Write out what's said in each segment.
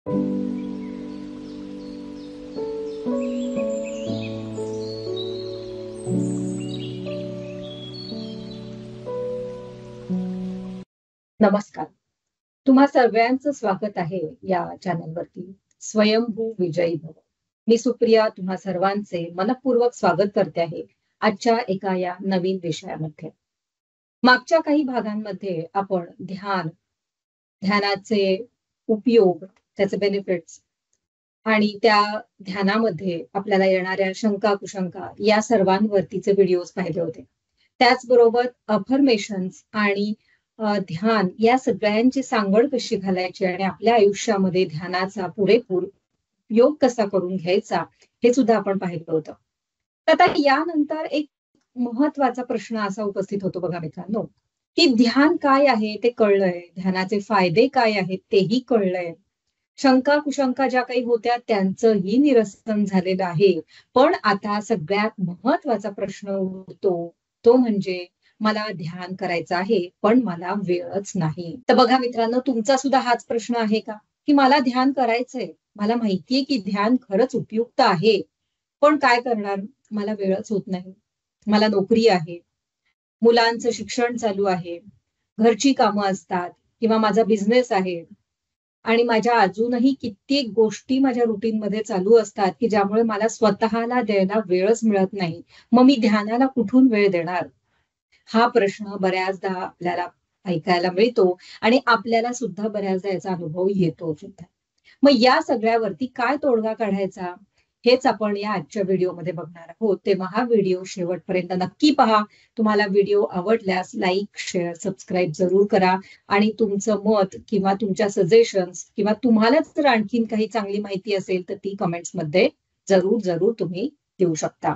नमस्कार. तुम्हा सर्वांचं स्वागत आहे या चॅनलवरती. स्वयंभू विजयी भव. मी सुप्रिया तुम्हा सर्वांचे मनपूर्वक स्वागत करते आहे आजच्या एका या नवीन विषयामध्ये. मागच्या काही भागांमध्ये आपण ध्यानाचे उपयोग, त्याचे बेनिफिट्स आणि त्या ध्यानामध्ये आपल्याला येणाऱ्या शंका कुशंका या सर्वांवरतीचे व्हिडिओज पाहिले होते. त्याचबरोबर अफर्मेशन्स आणि ध्यान या सगळ्यांची सांगड कशी घालायची आणि आपल्या आयुष्यामध्ये ध्यानाचा पुरेपूर उपयोग कसा करून घ्यायचा हे सुद्धा आपण पाहिलं होतं. तर आता यानंतर एक महत्वाचा प्रश्न असा उपस्थित होतो बघा मित्रांनो, की ध्यान काय आहे ते कळलंय, ध्यानाचे फायदे काय आहेत तेही कळलंय, शंका कुशंका ज्या काही होत्या त्यांचंही निरसन झालेलं आहे. पण आता सगळ्यात महत्वाचा प्रश्न उरतो तो म्हणजे मला ध्यान करायचं आहे पण मला वेळच नाही. तर बघा मित्रांनो, तुमचा सुद्धा हाच प्रश्न आहे का, की मला ध्यान करायचंय, मला माहितीये की ध्यान खरंच उपयुक्त आहे, पण काय करणार, मला वेळच होत नाही. मला नोकरी आहे, मुलांचं शिक्षण चालू आहे, घरची कामं असतात किंवा माझा बिझनेस आहे आणि माझ्या अजूनही कित्येक गोष्टी माझ्या रुटीन मध्ये चालू असतात की ज्यामुळे मला स्वतःला द्यायला वेळच मिळत नाही. मग मी ध्यानाला कुठून वेळ देणार? हा प्रश्न बऱ्याचदा आपल्याला ऐकायला मिळतो आणि आपल्याला सुद्धा बऱ्याचदा याचा अनुभव येतो सुद्धा. मग या सगळ्यावरती काय तोडगा काढायचा हेच आपण या आजच्या व्हिडिओमध्ये बघणार आहोत. तेव्हा हा व्हिडिओ शेवटपर्यंत नक्की पहा. तुम्हाला व्हिडिओ आवडल्यास लाईक, शेअर, सबस्क्राईब जरूर करा आणि तुमचं मत किंवा तुमच्या सजेशन्स किंवा तुम्हालाच जर आणखीन काही चांगली माहिती असेल तर ती कमेंट्समध्ये जरूर जरूर तुम्ही देऊ शकता.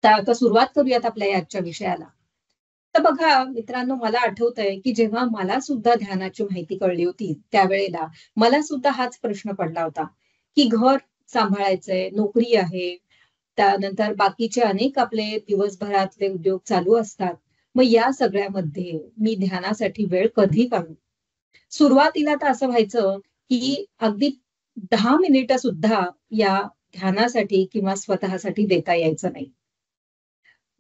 तर आता सुरुवात करूयात आपल्या आजच्या विषयाला. तर बघा मित्रांनो, मला आठवतंय की जेव्हा मला सुद्धा ध्यानाची माहिती कळली होती त्यावेळेला मला सुद्धा हाच प्रश्न पडला होता की घर सांभाळायचंय, नोकरी आहे, त्यानंतर बाकीचे अनेक आपले दिवसभरातले उद्योग चालू असतात. मग या सगळ्यामध्ये मी ध्यानासाठी वेळ कधी काढू? सुरुवातीला तर असं व्हायचं की अगदी 10 मिनिटं सुद्धा या ध्यानासाठी किंवा स्वतःसाठी देता यायचं नाही.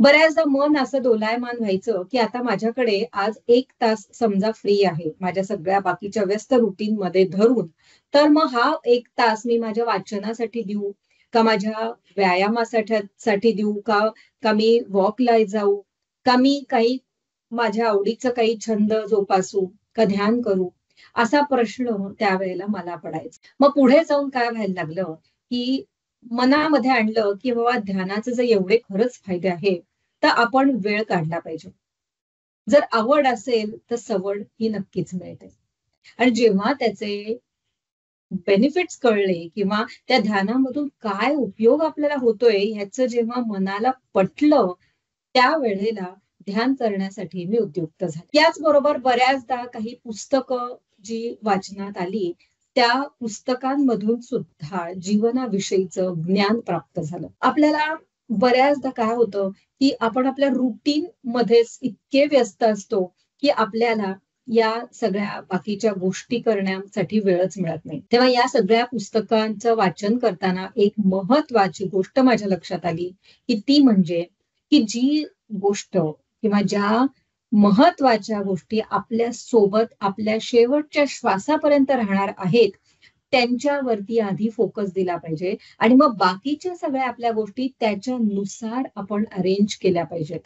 बऱ्याचदा मन असं दोलायमान व्हायचं की आता माझ्याकडे आज 1 तास समजा फ्री आहे माझ्या सगळ्या बाकीच्या व्यस्त रुटीन मध्ये धरून, तर मग हा 1 तास मी माझ्या वाचनासाठी देऊ का, माझ्या व्यायामासाठी देऊ का, का मी वॉकला जाऊ, का मी काही माझ्या आवडीचं काही छंद जोपासू, का ध्यान करू, असा प्रश्न त्यावेळेला मला पडायचा. मग पुढे जाऊन काय व्हायला लागलं की मनामध्ये आणलं की बाबा ध्यानाचे जर एवढे खरंच फायदे आहेत तर आपण वेळ काढला पाहिजे. जर आवड असेल तर सवड ही नक्कीच मिळते. आणि जेव्हा त्याचे बेनिफिट्स कळले किंवा त्या ध्यानामधून काय उपयोग आपल्याला होतोय ह्याचं जेव्हा मनाला पटलं, त्यावेळेला ध्यान करण्यासाठी मी उद्युक्त झाले. याचबरोबर बऱ्याचदा काही पुस्तकं जी वाचनात आली त्या पुस्तकांमधून सुद्धा जीवनाविषयीचं ज्ञान प्राप्त झालं. आपल्याला बऱ्याचदा काय होतं की आपण आपल्या रुटीन मध्येच इतके व्यस्त असतो की आपल्याला या सगळ्या बाकीच्या गोष्टी करण्यासाठी वेळच मिळत नाही. तेव्हा या सगळ्या पुस्तकांचं वाचन करताना एक महत्वाची गोष्ट माझ्या लक्षात आली की ती म्हणजे की जी गोष्ट किंवा ज्या महत्वाच्या गोष्टी आपल्या सोबत आपल्या शेवटच्या श्वासापर्यंत राहणार आहेत त्यांच्यावरती आधी फोकस दिला पाहिजे आणि मग बाकीच्या सगळ्या आपल्या गोष्टी त्याच्यानुसार आपण अरेंज केल्या पाहिजेत.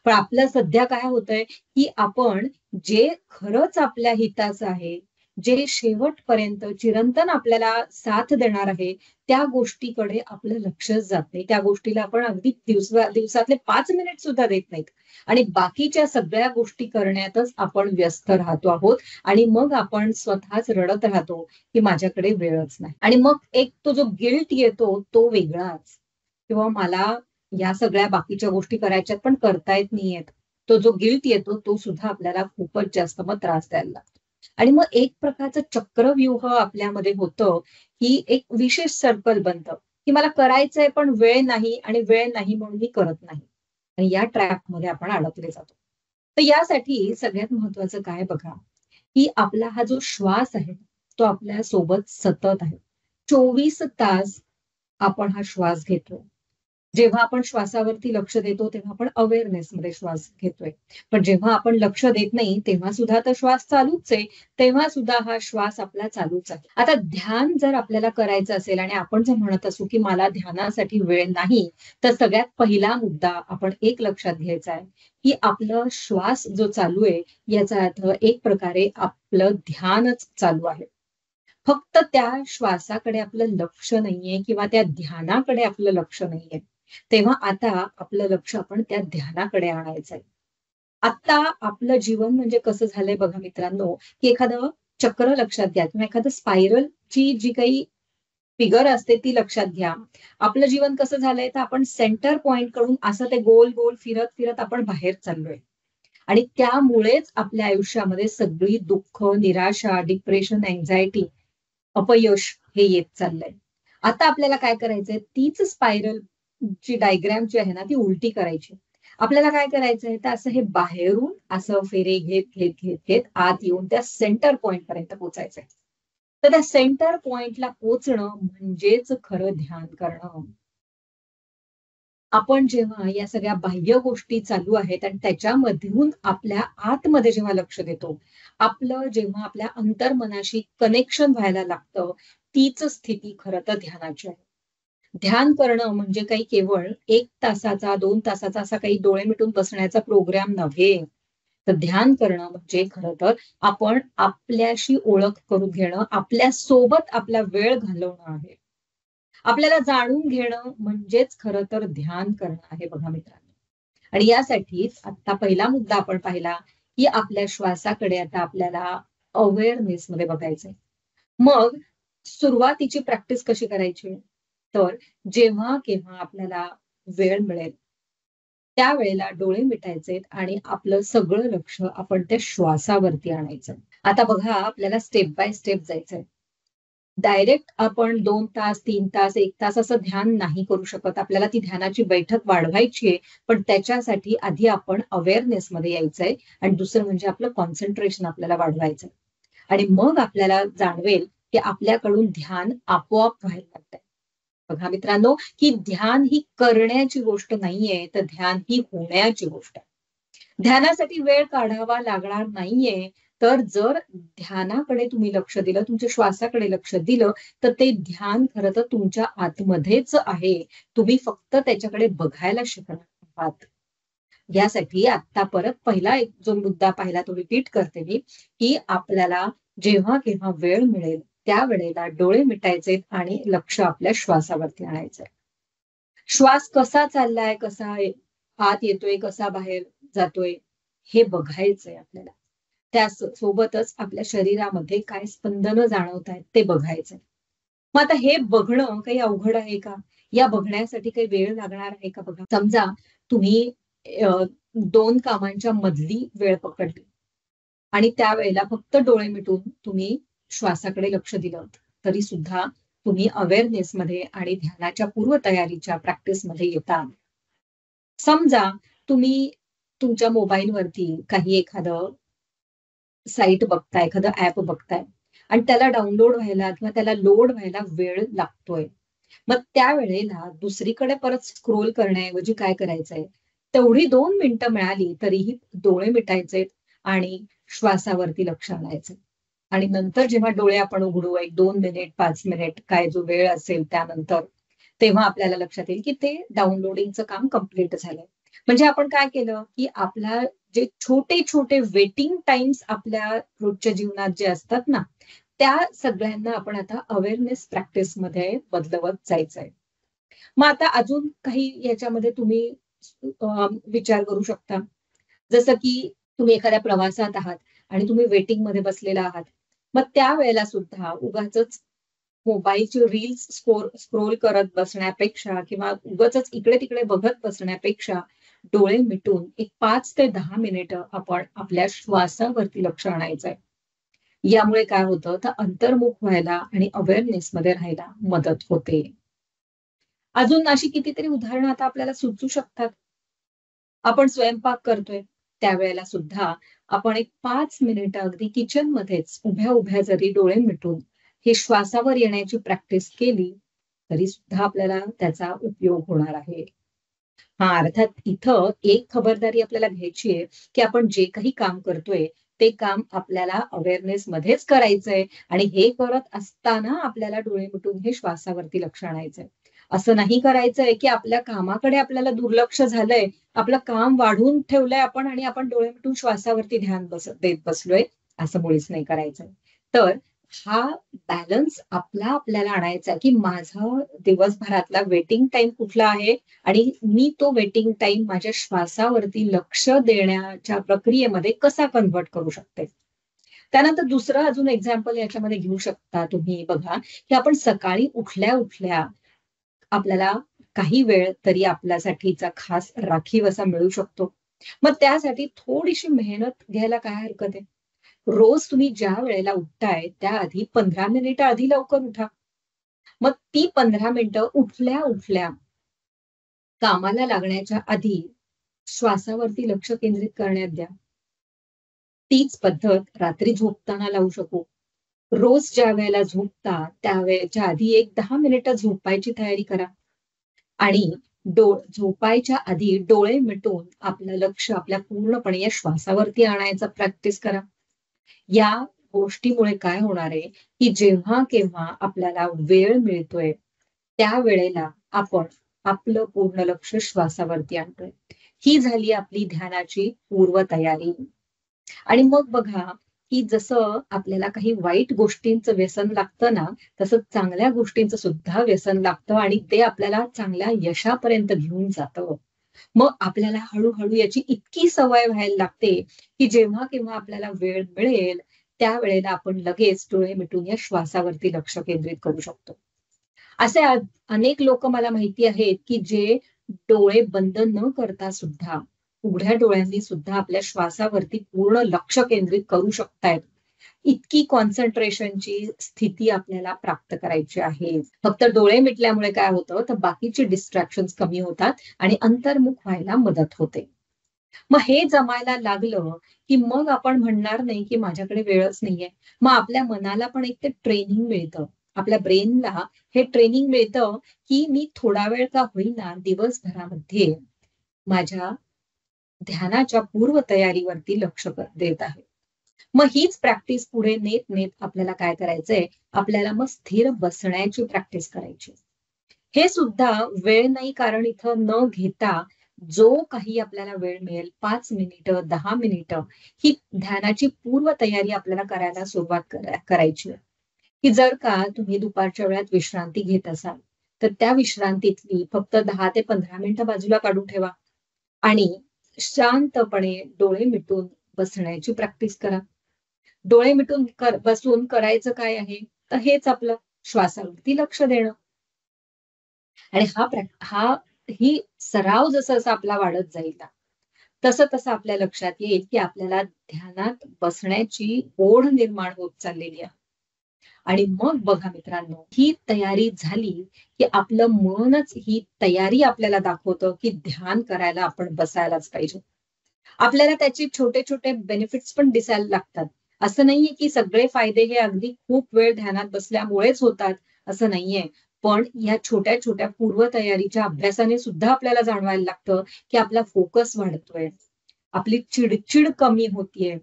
पण आपलं सध्या काय होतंय की आपण जे खरंच आपल्या हिताचं आहे, जे शेवटपर्यंत चिरंतन आपल्याला साथ देणार आहे त्या गोष्टीकडे आपलं लक्षच जात नाही. त्या गोष्टीला आपण अगदी दिवसातले 5 मिनिट सुद्धा देत नाहीत आणि बाकीच्या सगळ्या गोष्टी करण्यातच आपण व्यस्त राहतो आहोत आणि मग आपण स्वतःच रडत राहतो की माझ्याकडे वेळच नाही. आणि मग एक तो जो गिल्ट येतो तो वेगळाच, किंवा मला या सगळ्या बाकीच्या गोष्टी करायच्यात पण करता येत नाहीयेत, तो जो गिल्ट येतो तो सुद्धा आपल्याला खूपच जास्त मग त्रास द्यायला लागतो. आणि मग एक प्रकारचं चक्रव्यूह आपल्यामध्ये होतं की एक विशेष सर्कल बनतं की मला करायचंय पण वेळ नाही आणि वेळ नाही म्हणून मी करत नाही आणि या ट्रॅप मध्ये आपण अडकले जातो. तर यासाठी सगळ्यात महत्वाचं काय बघा की आपला हा जो श्वास आहे तो आपल्या सोबत सतत आहे. 24 तास आपण हा श्वास घेतोय. जेव्हा आपण श्वासावरती लक्ष देतो तेव्हा आपण अवेअरनेसमध्ये श्वास घेतोय. पण जेव्हा आपण लक्ष देत नाही तेव्हा सुद्धा तर श्वास चालूच आहे. तेव्हा सुद्धा हा श्वास आपला चालूच आहे. आता ध्यान जर आपल्याला करायचं असेल आणि आपण जर म्हणत असू की मला ध्यानासाठी वेळ नाही, तर सगळ्यात पहिला मुद्दा आपण एक लक्षात घ्यायचा आहे की आपलं श्वास जो चालू आहे याचा अर्थ एक प्रकारे आपलं ध्यानच चालू आहे. फक्त त्या श्वासाकडे आपलं लक्ष नाहीये किंवा त्या ध्यानाकडे आपलं लक्ष नाहीये. तेव्हा आता आपलं लक्ष आपण त्या ध्यानाकडे आणायचंय. आता आपलं जीवन म्हणजे कसं झालंय बघा मित्रांनो, की एखादं चक्र लक्षात घ्या किंवा एखादं स्पायरलची जी काही फिगर असते ती लक्षात घ्या. आपलं जीवन कसं झालंय तर आपण सेंटर पॉइंट कडून असं ते गोल गोल फिरत फिरत आपण बाहेर चाललोय. आणि त्यामुळेच आपल्या आयुष्यामध्ये सगळी दुःख, निराशा, डिप्रेशन, अँझायटी, अपयश हे येत चाललंय. आता आपल्याला काय करायचंय, तीच स्पायरल ची डायग्राम जी आहे ना ती उलटी करायची. आपल्याला काय करायचंय तर असं हे बाहेरून असं फेरे घेत घेत घेत घेत आत येऊन त्या सेंटर पॉइंट पर्यंत पोहोचायचंय. तर त्या सेंटर पॉइंटला पोहोचणं म्हणजेच खरं ध्यान करणं. आपण जेव्हा या सगळ्या बाह्य गोष्टी चालू आहेत आणि त्याच्यामधून आपल्या आतमध्ये जेव्हा लक्ष देतो, आपलं जेव्हा आपल्या अंतर्मनाशी कनेक्शन व्हायला लागतं, तीच स्थिती खरं तर ध्यानाची आहे. ध्यान करणं म्हणजे काही केवळ 1 तासाचा, 2 तासाचा असा काही डोळे मिटून बसण्याचा प्रोग्राम नव्हे. तर ध्यान करणं म्हणजे खरं तर आपण आपल्याशी ओळख करून घेणं, आपल्यासोबत आपला वेळ घालवणं आहे. आपल्याला जाणून घेणं म्हणजेच खरं तर ध्यान करणं आहे बघा मित्रांनो. आणि यासाठीच आता पहिला मुद्दा आपण पाहिला, की आपल्या श्वासाकडे आता आपल्याला अवेअरनेसमध्ये बघायचंय. मग सुरुवातीची प्रॅक्टिस कशी करायची? तर जेव्हा केव्हा आपल्याला वेळ मिळेल, त्यावेळेला डोळे मिटायचे आणि आपलं सगळं लक्ष आपण त्या श्वासावरती आणायचं. आता बघा आपल्याला स्टेप बाय स्टेप जायचंय. डायरेक्ट आपण 2 तास, 3 तास, 1 तास असं ध्यान नाही करू शकत. आपल्याला ती ध्यानाची बैठक वाढवायची आहे. पण त्याच्यासाठी आधी आपण अवेअरनेसमध्ये यायचंय आणि दुसरं म्हणजे आपलं कॉन्सन्ट्रेशन आपल्याला वाढवायचंय. आणि मग आपल्याला जाणवेल, की आपल्याकडून ध्यान आपोआप व्हायला लागतंय. बघा मित्रांनो, की ध्यान ही करण्याची गोष्ट नाहीये, तर ध्यान ही होण्याची गोष्ट आहे. ध्यानासाठी वेळ काढावा लागणार नाहीये. तर जर ध्यानाकडे तुम्ही लक्ष दिलं, तुमच्या श्वासाकडे लक्ष दिलं, तर ते ध्यान खरं तर तुमच्या आतमध्येच आहे. तुम्ही फक्त त्याच्याकडे बघायला शिकणार आहात. यासाठी आता परत पहिला एक जो मुद्दा पाहिला तो रिपीट करते मी, की आपल्याला जेव्हा केव्हा वेळ मिळेल, त्यावेळेला डोळे मिटायचे आणि लक्ष आपल्या श्वासावरती आणायचंय. श्वास कसा चाललाय, कसा आत येतोय, कसा बाहेर जातोय, हे बघायचंय आपल्याला. त्या सोबतच आपल्या शरीरामध्ये काय स्पंदनं जाणवतायत ते बघायचंय. मग आता हे बघणं काही अवघड आहे का? या बघण्यासाठी काही वेळ लागणार आहे का बघा. समजा तुम्ही 2 कामांच्या मधली वेळ पकडली आणि त्यावेळेला फक्त डोळे मिटून तुम्ही श्वासाकडे लक्ष दिलं, तरी सुद्धा तुम्ही अवेअरनेसमध्ये आणि ध्यानाच्या पूर्वतयारीच्या प्रॅक्टिसमध्ये येता. समजा तुम्ही तुमच्या मोबाईलवरती काही एखादं साईट बघताय, एखादं ॲप बघताय आणि त्याला डाउनलोड व्हायला किंवा त्याला लोड व्हायला वेळ लागतोय. मग त्यावेळेला दुसरीकडे परत स्क्रोल करण्याऐवजी काय करायचंय, तेवढी 2 मिनिटं मिळाली तरीही डोळे मिटायचेत आणि श्वासावरती लक्ष आणायचं. आणि नंतर जेव्हा डोळे आपण उघडू 1-2 मिनिट, 5 मिनिट काय जो वेळ असेल त्यानंतर, तेव्हा आपल्याला लक्षात येईल की ते डाउनलोडिंगचं काम कंप्लीट झालंय. म्हणजे आपण काय केलं, की आपला जे छोटे-छोटे वेटिंग टाइम्स आपल्या रोजच्या जीवनात जे असतात ना, त्या सगळ्यांना आपण आता अवेअरनेस प्रॅक्टिसमध्ये बदलवत जायचंय. मग आता अजून काही याच्यामध्ये तुम्ही विचार करू शकता. जसं की तुम्ही एखाद्या प्रवासात आहात आणि तुम्ही वेटिंगमध्ये बसलेला आहात. मग त्यावेळेला सुद्धा उगाचच मोबाईलची रील्स स्क्रोल करत बसण्यापेक्षा किंवा उगाचच इकडे-तिकडे बघत बसण्यापेक्षा डोळे मिटून एक 5 ते 10 मिनिटं आपण आपल्या श्वासावरती लक्ष आणायचंय. यामुळे काय होतं, तर अंतर्मुख व्हायला आणि अवेअरनेसमध्ये राहायला मदत होते. अजून अशी कितीतरी उदाहरणं आता आपल्याला सुचू शकतात. आपण स्वयंपाक करतोय. त्यावेळेला सुद्धा आपण एक 5 मिनिटं अगदी किचनमध्येच उभ्या उभ्या जरी डोळे मिटून हे श्वासावर येण्याची प्रॅक्टिस केली तरी सुद्धा आपल्याला त्याचा उपयोग होणार आहे. हा, अर्थात इथं एक खबरदारी आपल्याला घ्यायची आहे, की आपण जे काही काम करतोय, ते काम आपल्याला अवेअरनेस मध्येच करायचंय आणि हे करत असताना आपल्याला डोळे मिटून हे श्वासावरती लक्ष आणायचंय. असं नाही करायचंय, की आपल्या कामाकडे आपल्याला दुर्लक्ष झालंय, आपलं काम वाढवून ठेवलंय आपण आणि आपण डोळे मिटून श्वासावरती ध्यान देत बसलोय, असं मुळीच नाही करायचंय. तर हा बॅलन्स आपल्याला आणायचा आहे, की माझा दिवसभरातला वेटिंग टाईम कुठला आहे आणि मी तो वेटिंग टाइम माझ्या श्वासावरती लक्ष देण्याच्या प्रक्रियेमध्ये कसा कन्व्हर्ट करू शकते. त्यानंतर दुसरं अजून एक्झाम्पल याच्यामध्ये घेऊ शकता तुम्ही. बघा, की आपण सकाळी उठल्या उठल्या आपल्याला काही वेळ तरी आपल्यासाठीचा खास राखीव असा मिळू शकतो. मग त्यासाठी थोडीशी मेहनत घ्यायला काय हरकत आहे. रोज तुम्ही ज्या वेळेला उठताय त्याआधी 15 मिनिटं आधी लवकर उठा. मग ती 15 मिनिटं उठल्या उठल्या कामाला लागण्याच्या आधी श्वासावरती लक्ष केंद्रित करण्यात द्या. तीच पद्धत रात्री झोपताना लावू शकू. रोज ज्या वेळेला झोपता त्यावेळेच्या आधी एक 10 मिनिटं झोपायची तयारी करा आणि झोपायच्या आधी डोळे मिटून आपलं लक्ष आपल्या पूर्णपणे या श्वासावरती आणायचा प्रॅक्टिस करा. या गोष्टीमुळे काय होणार आहे, की जेव्हा केव्हा आपल्याला वेळ मिळतोय त्यावेळेला आपण आपलं पूर्ण लक्ष श्वासावरती आणतोय. ही झाली आपली ध्यानाची पूर्वतयारी. आणि मग बघा, की जसं आपल्याला काही वाईट गोष्टींचं व्यसन लागतं ना, तसं चांगल्या गोष्टींचं सुद्धा व्यसन लागतं आणि ते आपल्याला चांगल्या यशापर्यंत घेऊन जातं. मग आपल्याला हळू-हळू याची इतकी सवय व्हायला लागते, की जेव्हा केव्हा आपल्याला वेळ मिळेल, त्यावेळेला आपण लगेच डोळे मिटून या श्वासावरती लक्ष केंद्रित करू शकतो. असे अनेक लोक मला माहिती आहेत, की जे डोळे बंद न करता सुद्धा, उघड्या डोळ्यांनी सुद्धा आपल्या श्वासावरती पूर्ण लक्ष केंद्रित करू शकतायत. इतकी कॉन्सन्ट्रेशनची स्थिती आपल्याला प्राप्त करायची आहे. फक्त डोळे मिटल्यामुळे काय होतं, तर बाकीचे डिस्ट्रॅक्शन्स कमी होतात आणि अंतर्मुख व्हायला मदत होते. मग हे जमायला लागलं, की मग आपण म्हणणार नाही, की माझ्याकडे वेळच नाहीये. मग आपल्या मनाला पण एक ते ट्रेनिंग मिळतं. आपल्या ब्रेनला हे ट्रेनिंग मिळतं, की मी थोडा वेळ का होईना दिवसभरामध्ये माझ्या ध्यानाच्या पूर्वतयारीवरती लक्ष देत आहे. मग हीच प्रॅक्टिस पुढे नेत आपल्याला काय करायचंय, आपल्याला मग स्थिर बसण्याची प्रॅक्टिस करायची. हे सुद्धा वेळ नाही, कारण इथं न घेता जो काही आपल्याला वेळ मिळेल 5 मिनिटं, 10 मिनिटं ही ध्यानाची पूर्वतयारी आपल्याला करायला सुरुवात करायची आहे. की जर का तुम्ही दुपारच्या वेळात विश्रांती घेत असाल, तर त्या विश्रांतीतली फक्त 10 ते 15 मिनिटं बाजूला काढून ठेवा आणि शांतपणे डोळे मिटून बसण्याची प्रॅक्टिस करा. डोळे मिटून बसून करायचं काय आहे, तर हेच आपलं श्वासावरती लक्ष देणं. आणि ही सराव जसा आपला वाढत जाईल ना, तसं आपल्या लक्षात येईल, की आपल्याला ध्यानात बसण्याची ओढ निर्माण होत चाललेली आहे. आणि मग बघा मित्रांनो, ही तयारी झाली, की आपलं मनच ही तयारी आपल्याला दाखवतं, की ध्यान करायला आपण बसायलाच पाहिजे. आपल्याला त्याचे छोटे-छोटे बेनिफिट्स पण दिसायला लागतात. असं नाहीये, की सगळे फायदे हे अगदी खूप वेळ ध्यानात बसल्यामुळेच होतात, असं नाहीये. पण या छोट्या-छोट्या पूर्वतयारीच्या अभ्यासाने सुद्धा आपल्याला जाणवायला लागतं, की आपला फोकस वाढतोय. आपली चिडचिड कमी होतीये.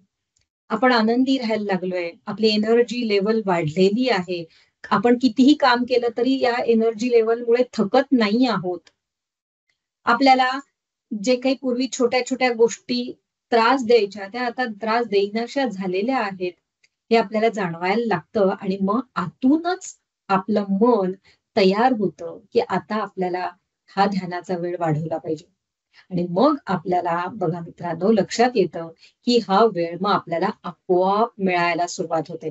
आपण आनंदी राहायला लागलोय. आपली एनर्जी लेव्हल वाढलेली आहे. आपण कितीही काम केलं तरी या एनर्जी लेव्हलमुळे थकत नाही आहोत. आपल्याला जे काही पूर्वी छोट्या-छोट्या गोष्टी त्रास द्यायच्या, त्या आता त्रास देईनाशा झालेल्या आहेत. हे आपल्याला जाणवायला लागतं आणि मग आतूनच आपलं मन तयार होतं, की आता आपल्याला हा ध्यानाचा वेळ वाढवला पाहिजे. आणि मग आपल्याला बघा मित्रांनो लक्षात येतं, की हा वेळ मग आपल्याला आपोआप मिळायला सुरुवात होते.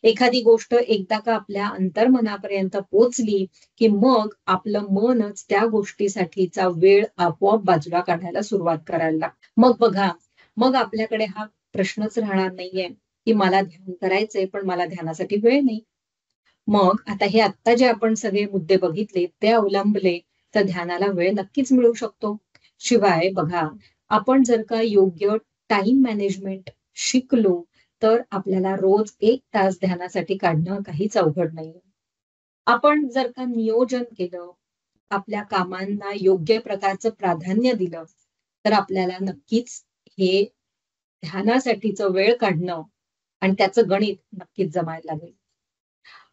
एखादी गोष्ट एकदा का आपल्या अंतर्मनापर्यंत पोहोचली, की मग आपलं मनच त्या गोष्टीसाठीचा वेळ आपोआप बाजूला काढायला सुरुवात करायला लागतं. मग बघा, मग आपल्याकडे हा प्रश्नच राहणार नाहीये, की मला ध्यान करायचंय, पण मला ध्यानासाठी वेळ नाही. मग आता हे आत्ता जे आपण सगळे मुद्दे बघितले, ते अवलंबले, तर ध्यानाला वेळ नक्कीच मिळू शकतो. शिवाय बघा, आपण जर का योग्य टाइम मॅनेजमेंट शिकलो तर आपल्याला रोज 1 तास ध्यानासाठी काढणं काहीच अवघड नाहीये. आपण जर का नियोजन केलं, आपल्या कामांना योग्य प्रकारचं प्राधान्य दिलं, तर आपल्याला नक्कीच हे ध्यानासाठीचं वेळ काढणं आणि त्याचं गणित नक्कीच जमायला लागेल.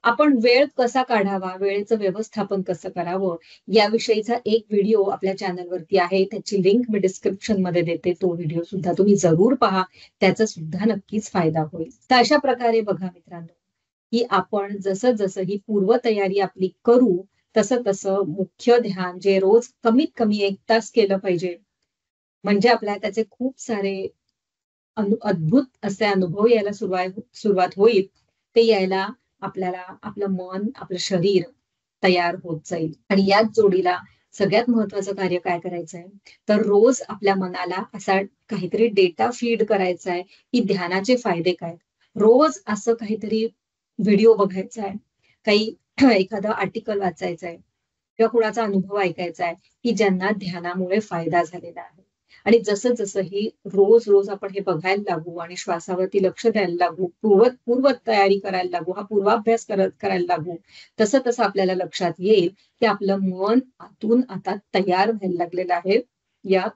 आपण वेळ कसा काढावा, वेळेचं व्यवस्थापन कसं करावं, याविषयीचा एक व्हिडिओ आपल्या चॅनलवरती आहे. त्याची लिंक मी डिस्क्रिप्शनमध्ये देते. तो व्हिडिओ सुद्धा तुम्ही जरूर पहा. त्याचा सुद्धा नक्कीच फायदा होईल. तर अशा प्रकारे बघा मित्रांनो, की आपण जसं ही पूर्वतयारी आपली करू, तसं मुख्य ध्यान जे रोज कमीत कमी 1 तास केलं पाहिजे. म्हणजे आपल्याला त्याचे खूप सारे अद्भुत असे अनुभव यायला सुरुवात होईल. ते यायला आपल्याला आपलं मन, आपलं शरीर तयार होत जाईल. आणि याच जोडीला सगळ्यात महत्वाचं कार्य काय करायचंय, तर रोज आपल्या मनाला असा काहीतरी डेटा फीड करायचा आहे, की ध्यानाचे फायदे काय. रोज असं काहीतरी व्हिडिओ बघायचा आहे, काही एखादं आर्टिकल वाचायचं आहे किंवा कुणाचा अनुभव ऐकायचा आहे, की ज्यांना ध्यानामुळे फायदा झालेला आहे. आणि जसं ही रोज आपण हे बघायला लागू आणि श्वासावरती लक्ष द्यायला लागू, पूर्व तयारी करायला लागू, हा पूर्वाभ्यास करायला लागू, तसं आपल्याला लक्षात येईल, की आपलं मन आतून आता तयार व्हायला लागलेलं आहे या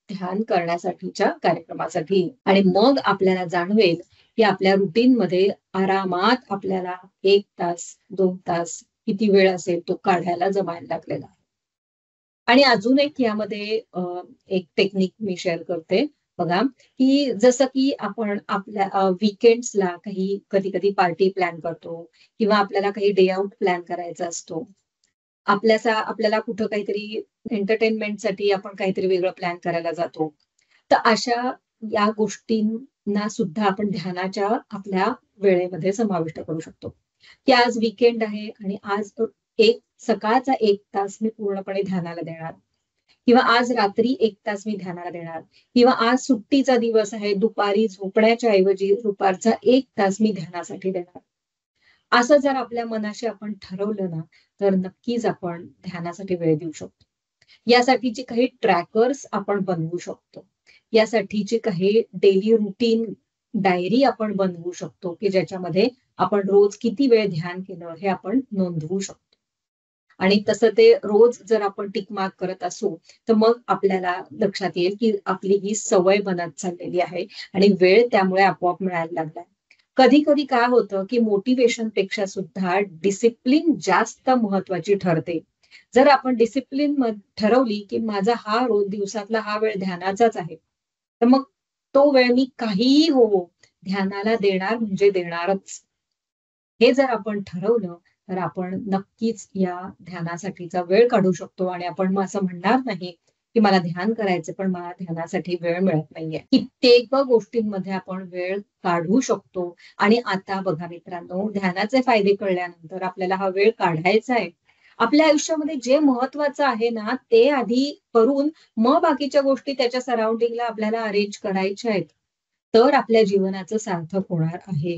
ध्यान करण्यासाठीच्या कार्यक्रमासाठी. आणि मग आपल्याला जाणवेल, की आपल्या रुटीनमध्ये आरामात आपल्याला 1 तास, 2 तास किती वेळ असेल तो काढायला जमायला लागलेला आहे. आणि अजून एक यामध्ये एक टेक्निक मी शेअर करते. बघा, की जसं की आपण आपल्या वीकेंड्सला काही कधी-कधी पार्टी प्लॅन करतो किंवा आपल्याला काही डे आउट प्लॅन करायचा असतो. आपल्याला कुठं काहीतरी एंटरटेनमेंटसाठी आपण काहीतरी वेगळं प्लॅन करायला जातो. तर अशा या गोष्टींना सुद्धा आपण ध्यानाच्या आपल्या वेळेमध्ये समाविष्ट करू शकतो. की आज वीकेंड आहे आणि आज सकाळचा 1 तास मी पूर्णपणे ध्यानाला देणार किंवा आज रात्री 1 तास मी ध्यानाला देणार किंवा आज सुट्टीचा दिवस आहे, दुपारी झोपण्याच्या ऐवजी दुपारचा 1 तास मी ध्यानासाठी देणार. असं जर आपल्या मनाशी आपण ठरवलं ना, तर नक्कीच आपण ध्यानासाठी वेळ देऊ शकतो. यासाठीचे काही ट्रॅकर्स आपण बनवू शकतो. यासाठीचे काही डेली रुटीन डायरी आपण बनवू शकतो, की ज्याच्यामध्ये आपण रोज किती वेळ ध्यान केलं हे आपण नोंदवू शकतो. आणि तसं ते रोज जर आपण टिक मार्क करत असू, तर मग आपल्याला लक्षात येईल, की आपली ही सवय बनत चाललेली आहे आणि वेळ त्यामुळे आपोआप मिळायला लागलाय. कधी-कधी काय होतं, की मोटिव्हेशनपेक्षा सुद्धा डिसिप्लिन जास्त महत्वाची ठरते. जर आपण डिसिप्लिन ठरवली, की माझा हा रोज दिवसातला हा वेळ ध्यानाचाच आहे, तर मग तो वेळ मी काहीही हो, ध्यानाला देणार म्हणजे देणारच. हे जर आपण ठरवलं, तर आपण नक्कीच या ध्यानासाठीचा वेळ काढू शकतो आणि आपण मग असं म्हणणार नाही, की मला ध्यान करायचं पण मला ध्यानासाठी वेळ मिळत नाहीये. कित्येक गोष्टींमध्ये आपण वेळ काढू शकतो आणि आता बघा मित्रांनो, ध्यानाचे फायदे कळल्यानंतर आपल्याला हा वेळ काढायचा आहे. आपल्या आयुष्यामध्ये जे महत्वाचं आहे ना, ते आधी करून मग बाकीच्या गोष्टी त्याच्या सराउंडिंगला आपल्याला अरेंज करायच्या आहेत. तर आपल्या जीवनाचं सार्थक होणार आहे.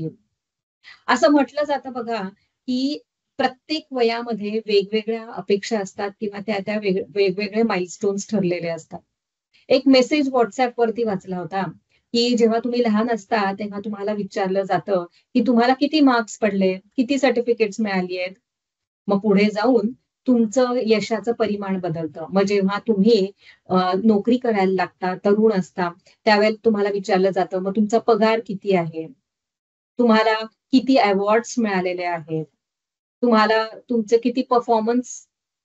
असं म्हटलं जातं बघा, की प्रत्येक वयामध्ये वेगवेगळ्या अपेक्षा असतात किंवा त्या वेगवेगळे माइलस्टोन्स ठरलेले असतात. एक मेसेज WhatsAppवरती वाचला होता, की जेव्हा तुम्ही लहान असता, तेव्हा तुम्हाला विचारलं जातं, की तुम्हाला किती मार्क्स पडले? किती सर्टिफिकेट्स मिळाली आहेत? मग पुढे जाऊन तुमचं यशाचं परिमाण बदलतं. मग जेव्हा तुम्ही नोकरी करायला लागता, तरुण असता, त्यावेळेला तुम्हाला विचारलं जातं, मग तुमचा पगार किती आहे? तुम्हाला किती अवॉर्ड्स मिळालेले आहेत? तुम्हाला तुमचे किती परफॉर्मन्स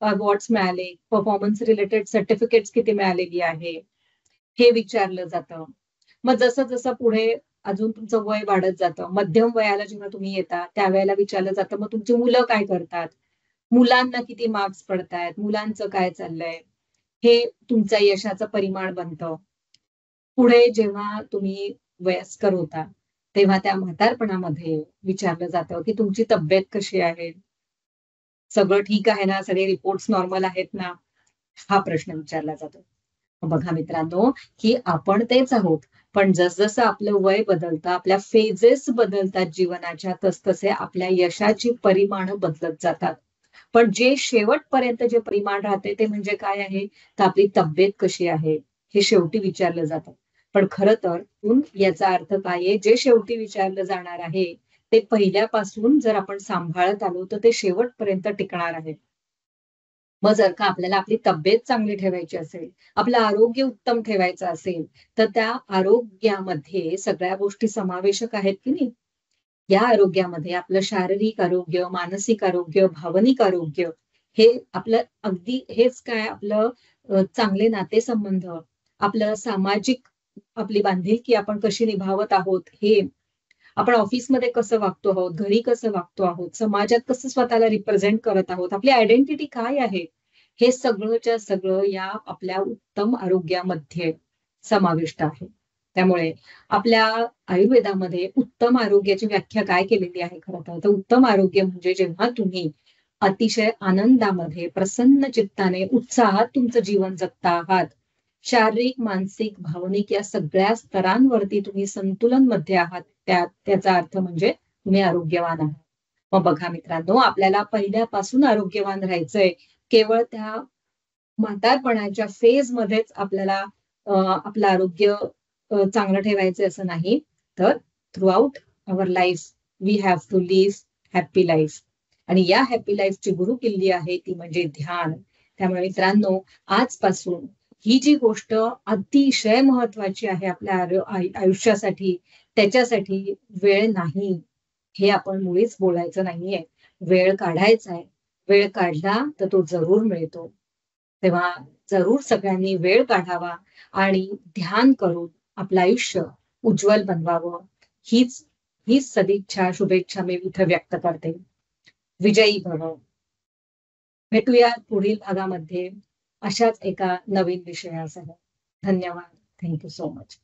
अवॉर्ड्स मिळाले? परफॉर्मन्स रिलेटेड सर्टिफिकेट्स किती मिळालेली आहे? हे विचारलं जातं. मग जसं पुढे अजून तुमचं वय वाढत जातं. मध्यम वयाला जेव्हा तुम्ही येता, त्यावेळेला विचारलं जातं, मग तुमची मुलं काय करतात? मुलांना किती मार्क्स पडतायत? मुलांचं काय चाललंय? हे तुमच्या यशाचं परिमाण बनतं. पुढे जेव्हा तुम्ही वयस्कर होता, तेव्हा त्या म्हातारपणामध्ये विचारलं जातं, की तुमची तब्येत कशी आहे? सगळं ठीक आहे ना? सगळे रिपोर्ट्स नॉर्मल आहेत ना? हा प्रश्न विचारला जातो. बघा मित्रांनो, की आपण तेच आहोत. पण जसं आपलं वय बदलतं, आपल्या फेजेस बदलतात जीवनाच्या, तसतसे आपल्या यशाची परिमाणं बदलत जातात. पण जे शेवटपर्यंत जे परिमाण राहते ते म्हणजे काय आहे? तर आपली तब्येत कशी आहे? हे शेवटी विचारलं जातं. पण खरं तर याचा अर्थ काय आहे, जे शेवटी विचारलं जाणार आहे ते पहिल्यापासून जर आपण सांभाळत आलो तर ते शेवटपर्यंत टिकणार आहे. मग जर का आपल्याला आपली तब्येत चांगली ठेवायची असेल, आपलं आरोग्य उत्तम ठेवायचं असेल, तर त्या आरोग्यामध्ये सगळ्या गोष्टी समावेशक आहेत की नाही? या आरोग्यामध्ये आपलं शारीरिक आरोग्य, मानसिक आरोग्य, भावनिक आरोग्य हे आपलं अगदी हेच काय आपलं चांगले नातेसंबंध, आपलं सामाजिक आपली बांधिलकी आपण कशी निभावत आहोत हे, आपण ऑफिसमध्ये कसं वागतो आहोत, घरी कसं वागतो आहोत, समाजात कसं स्वतःला रिप्रेझेंट करत आहोत, आपली आयडेंटिटी काय आहे, हे सगळंच्या सगळं या आपल्या उत्तम आरोग्यामध्ये समाविष्ट आहे. त्यामुळे आपल्या आयुर्वेदामध्ये उत्तम आरोग्याची व्याख्या काय केलेली आहे खरं तर उत्तम आरोग्य म्हणजे जेव्हा तुम्ही अतिशय आनंदामध्ये, प्रसन्न चित्ताने, उत्साहात तुमचं जीवन जगता आहात. शारीरिक, मानसिक, भावनिक या सगळ्या स्तरांवरती तुम्ही संतुलनमध्ये आहात. त्याचा अर्थ म्हणजे तुम्ही आरोग्यवान आहात. मग बघा मित्रांनो, आपल्याला पहिल्यापासून आरोग्यवान राहायचंय. केवळ त्या म्हातारपणाच्या फेजमध्येच आपल्याला आपलं आरोग्य चांगलं ठेवायचं असं नाही, तर throughout our life we have to live happy life. आणि या हॅपी लाईफची गुरुकिल्ली आहे ती म्हणजे ध्यान. त्यामुळे मित्रांनो, आजपासून ही जी गोष्ट अतिशय महत्वाची आहे आपल्या आयुष्यासाठी, त्याच्यासाठी वेळ नाही, हे आपण मुळीच बोलायचं नाहीये. वेळ काढायचा आहे. वेळ काढला तर तो जरूर मिळतो. तेव्हा जरूर सगळ्यांनी वेळ काढावा आणि ध्यान करून आपलं आयुष्य उज्ज्वल बनवावं. हीच हीच सदिच्छा, शुभेच्छा मी इथं व्यक्त करते. विजयी भव. भेटूया पुढील भागामध्ये अशाच एका नवीन विषयासह. धन्यवाद. Thank you so much.